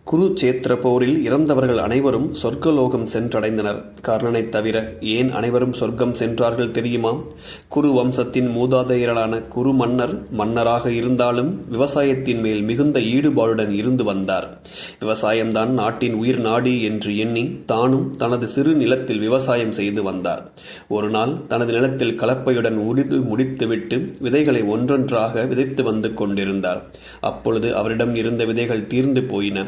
குருச்சேத்திர போரில் இறந்தவர்கள் அனைவரும் சொர்க்கலோகம் சென்றடைந்தனர். கர்ணனைத் தவிர. ஏன் அனைவரும் சொர்க்கம் சென்றார்கள் தெரியுமா? குரு வம்சத்தின் மூதாதையரான குரு மன்னர் மன்னராக இருந்தாலும் விவசாயத்தின் மேல் மிகுந்த ஈடுபாடுடன் இருந்து வந்தார். விவசாயம்தான் நாட்டின் உயிர் நாடி என்று எண்ணி தானும் தனது சிறு நிலத்தில் விவசாயம் செய்து வந்தார். ஒரு நாள் தனது நிலத்தில் கலப்பையுடன் உழுது முடித்துவிட்டு விதைகளை ஒன்றொன்றாக விதைத்து வந்து கொண்டிருந்தார். அப்பொழுது அவரிடம் இருந்த விதைகள் தீர்ந்து போயின.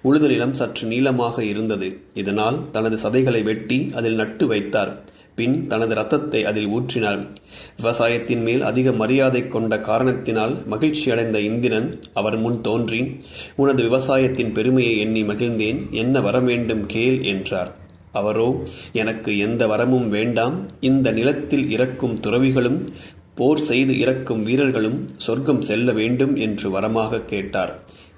உழுத நிலம் சற்று நீளமாக இருந்தது. இதனால் தனது சதைகளை வெட்டி அதில் நட்டு வைத்தார். பின் தனது இரத்தத்தை அதில் ஊற்றினார். விவசாயத்தின் மேல் அதிக மரியாதை கொண்ட காரணத்தினால் மகிழ்ச்சியடைந்த இந்திரன் அவர் முன் தோன்றி, உனது விவசாயத்தின் பெருமையை எண்ணி மகிழ்ந்தேன், என்ன வர வேண்டும் கேள் என்றார். அவரோ, எனக்கு எந்த வரமும் வேண்டாம், இந்த நிலத்தில் இறக்கும் துறவிகளும் போர் செய்து இறக்கும் வீரர்களும் சொர்க்கம் செல்ல வேண்டும் என்று வரமாக கேட்டார்.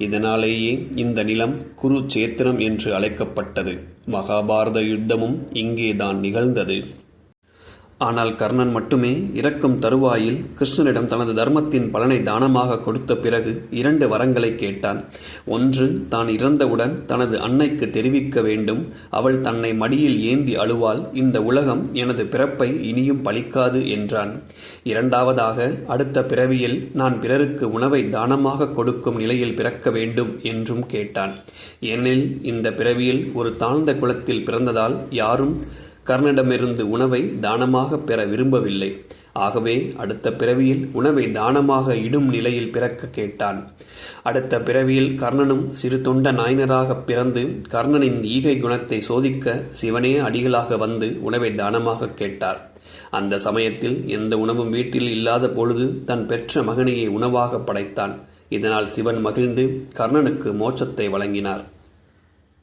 இதனாலேயே இந்த நிலம் குருச்சேத்திரம் என்று அழைக்கப்பட்டது. மகாபாரத யுத்தமும் இங்கேதான் நிகழ்ந்தது. ஆனால் கர்ணன் மட்டுமே இறக்கும் தருவாயில் கிருஷ்ணனிடம் தனது தர்மத்தின் பலனை தானமாக கொடுத்த பிறகு 2 வரங்களை கேட்டான். ஒன்று, தான் இறந்தவுடன் தனது அன்னைக்கு தெரிவிக்க வேண்டும். அவள் தன்னை மடியில் ஏந்தி அழுவாள். இந்த உலகம் எனது பிறப்பை இனியும் பழிக்காது என்றான். 2வதாக, அடுத்த பிறவியில் நான் பிறருக்கு உணவை தானமாக கொடுக்கும் நிலையில் பிறக்க வேண்டும் என்றும் கேட்டான். ஏனெனில் இந்த பிறவியில் ஒரு தாழ்ந்த குலத்தில் பிறந்ததால் யாரும் கர்ணனிடமிருந்து உணவை தானமாக பெற விரும்பவில்லை. ஆகவே அடுத்த பிறவியில் உணவை தானமாக இடும் நிலையில் பிறக்க கேட்டான். அடுத்த பிறவியில் கர்ணனும் சிறு தொண்ட நாயனராக பிறந்து கர்ணனின் ஈகை குணத்தை சோதிக்க சிவனே அடிகளாக வந்து உணவை தானமாக கேட்டார். அந்த சமயத்தில் எந்த உணவும் வீட்டில் இல்லாத பொழுது தன் பெற்ற மகனையை உணவாக படைத்தான். இதனால் சிவன் மகிழ்ந்து கர்ணனுக்கு மோட்சத்தை வழங்கினார்.